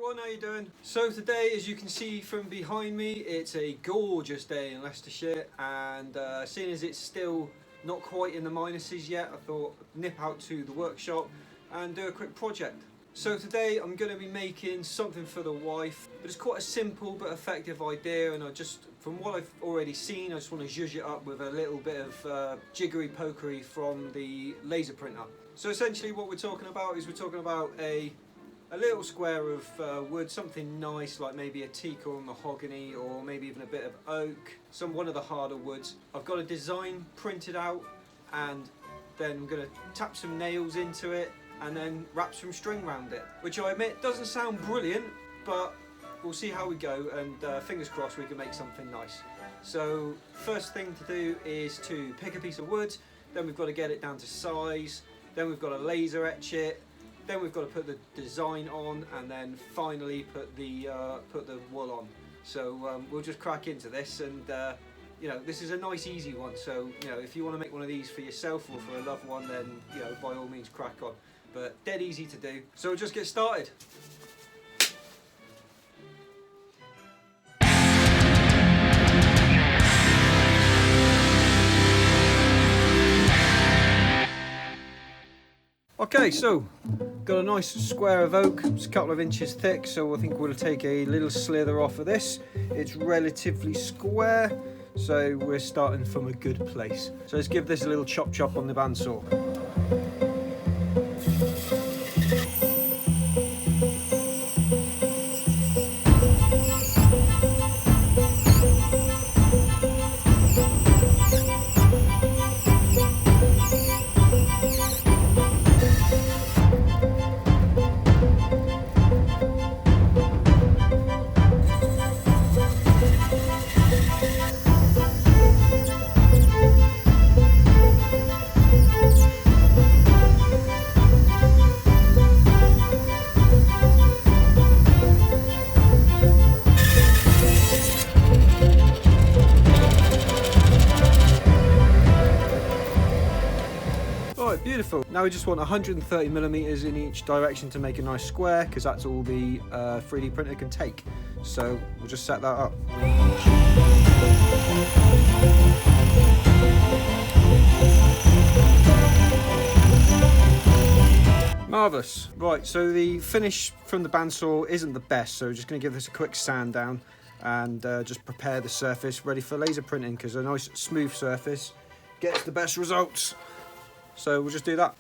everyone, how you doing? So today, as you can see from behind me, it's a gorgeous day in Leicestershire, and seeing as it's still not quite in the minuses yet, I thought I'd nip out to the workshop and do a quick project. So today I'm going to be making something for the wife, but it's quite a simple but effective idea, and from what I've already seen, I just want to zhuzh it up with a little bit of jiggery pokery from the laser printer. So essentially what we're talking about is a little square of wood, something nice like maybe a teak or mahogany, or maybe even a bit of oak, one of the harder woods. I've got a design printed out, and then I'm going to tap some nails into it and then wrap some string around it, which I admit doesn't sound brilliant, but we'll see how we go, and fingers crossed we can make something nice. So first thing to do is to pick a piece of wood, then we've got to get it down to size, then we've got to laser etch it, then we've got to put the design on, and then finally put the wool on. So we'll just crack into this, and you know, this is a nice easy one. So you know, if you want to make one of these for yourself or for a loved one, then you know, by all means crack on. But dead easy to do. So we'll just get started. Okay, so got a nice square of oak. It's a couple of inches thick, so I think we'll take a little slither off of this. It's relatively square, so we're starting from a good place. So let's give this a little chop on the bandsaw. Right, beautiful. Now we just want 130mm in each direction to make a nice square, because that's all the 3D printer can take. So we'll just set that up. Marvellous. Right, so the finish from the bandsaw isn't the best, so we're just going to give this a quick sand down and just prepare the surface ready for laser printing, because a nice smooth surface gets the best results. So we'll just do that.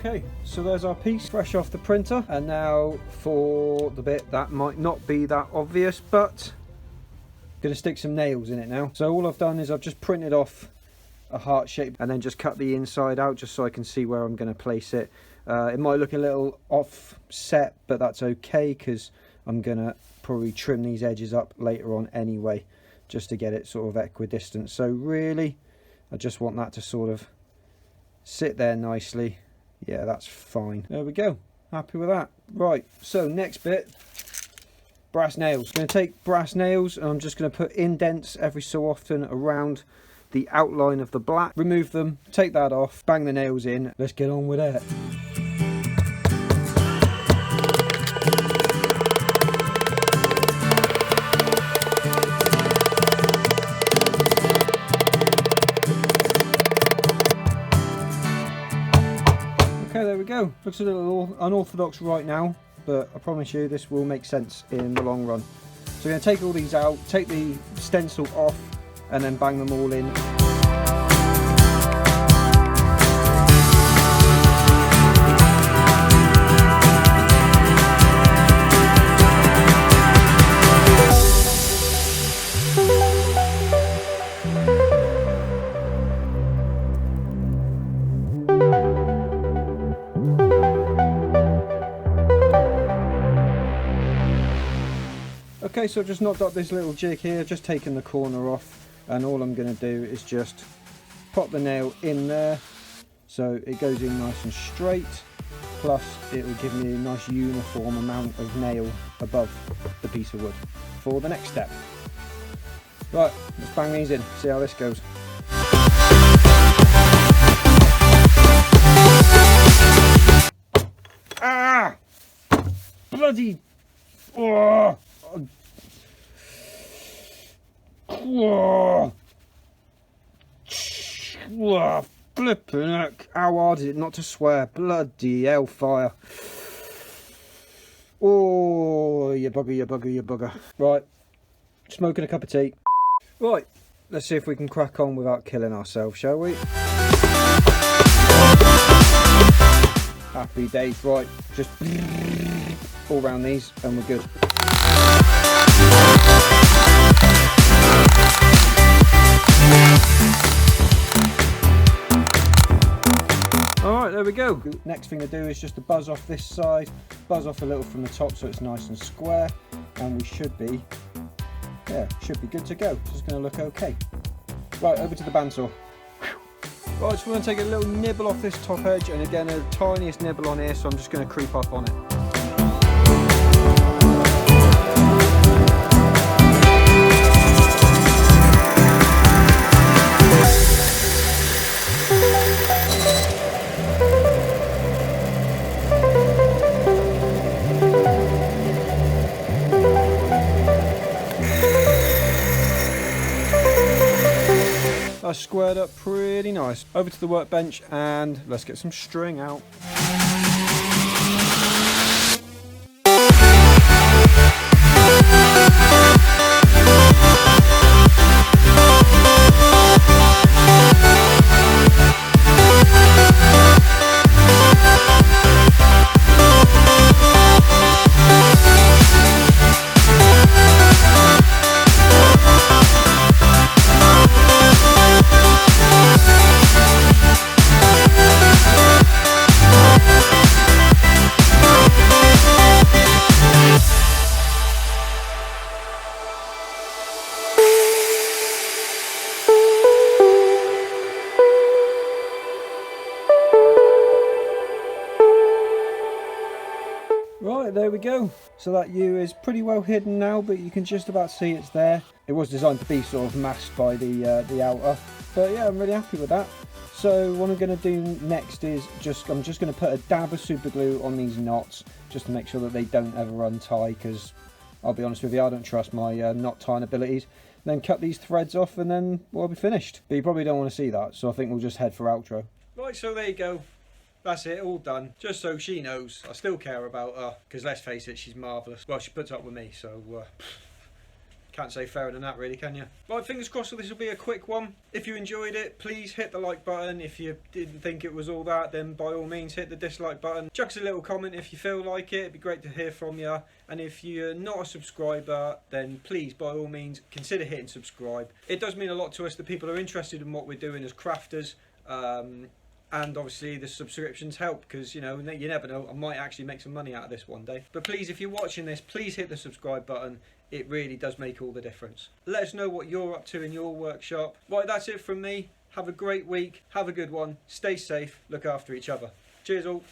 Okay, so there's our piece fresh off the printer, and now for the bit that might not be that obvious, but I'm going to stick some nails in it now. So all I've done is I've just printed off a heart shape and then just cut the inside out just so I can see where I'm going to place it. It might look a little offset, but that's okay, because I'm going to probably trim these edges up later on anyway, just to get it sort of equidistant. So really I just want that to sort of sit there nicely. Yeah, that's fine. There we go. Happy with that. Right, so next bit, brass nails. I'm going to take brass nails and I'm just going to put indents every so often around the outline of the black. Remove them, take that off, bang the nails in. Let's get on with it. Okay, there we go. Looks a little unorthodox right now, but I promise you this will make sense in the long run. So we're going to take all these out, take the stencil off, and then bang them all in. Okay, so I've just knocked up this little jig here, just taken the corner off, and all I'm going to do is just pop the nail in there so it goes in nice and straight, plus it will give me a nice uniform amount of nail above the piece of wood for the next step. Right, let's bang these in, see how this goes. Ah! Bloody... Oh! Whoa! Whoa! Flipping heck! How hard is it not to swear? Bloody hellfire! Oh, you bugger, you bugger, you bugger. Right, smoking a cup of tea. Right, let's see if we can crack on without killing ourselves, shall we? Happy days, right, just all round these and we're good. Alright, there we go. Next thing to do is just to buzz off this side, buzz off a little from the top so it's nice and square, and we should be good to go. It's just going to look okay. Right, over to the bandsaw. Right, so we're going to take a little nibble off this top edge, and again the tiniest nibble on here, so I'm just going to creep up on it. That's squared up pretty nice. Over to the workbench and let's get some string out. Right, there we go. So that U is pretty well hidden now, but you can just about see it's there. It was designed to be sort of masked by the outer, but yeah, I'm really happy with that. So what I'm going to do next is I'm just going to put a dab of super glue on these knots, just to make sure that they don't ever untie, because I'll be honest with you, I don't trust my knot tying abilities. Then cut these threads off and then we'll be finished. But you probably don't want to see that, so I think we'll just head for outro. Right, so there you go. That's it, all done. Just so she knows I still care about her, because let's face it, she's marvellous. Well, she puts up with me, so can't say fairer than that really, can you? Right, fingers crossed that this will be a quick one. If you enjoyed it, please hit the like button. If you didn't think it was all that, then by all means hit the dislike button. Chuck us a little comment if you feel like it. It'd be great to hear from you. And if you're not a subscriber, then please, by all means, consider hitting subscribe. It does mean a lot to us that people are interested in what we're doing as crafters. And obviously the subscriptions help, because you know, you never know, I might actually make some money out of this one day. But please, if you're watching this, please hit the subscribe button. It really does make all the difference. Let us know what you're up to in your workshop. Right, that's it from me. Have a great week, have a good one, stay safe, look after each other. Cheers all.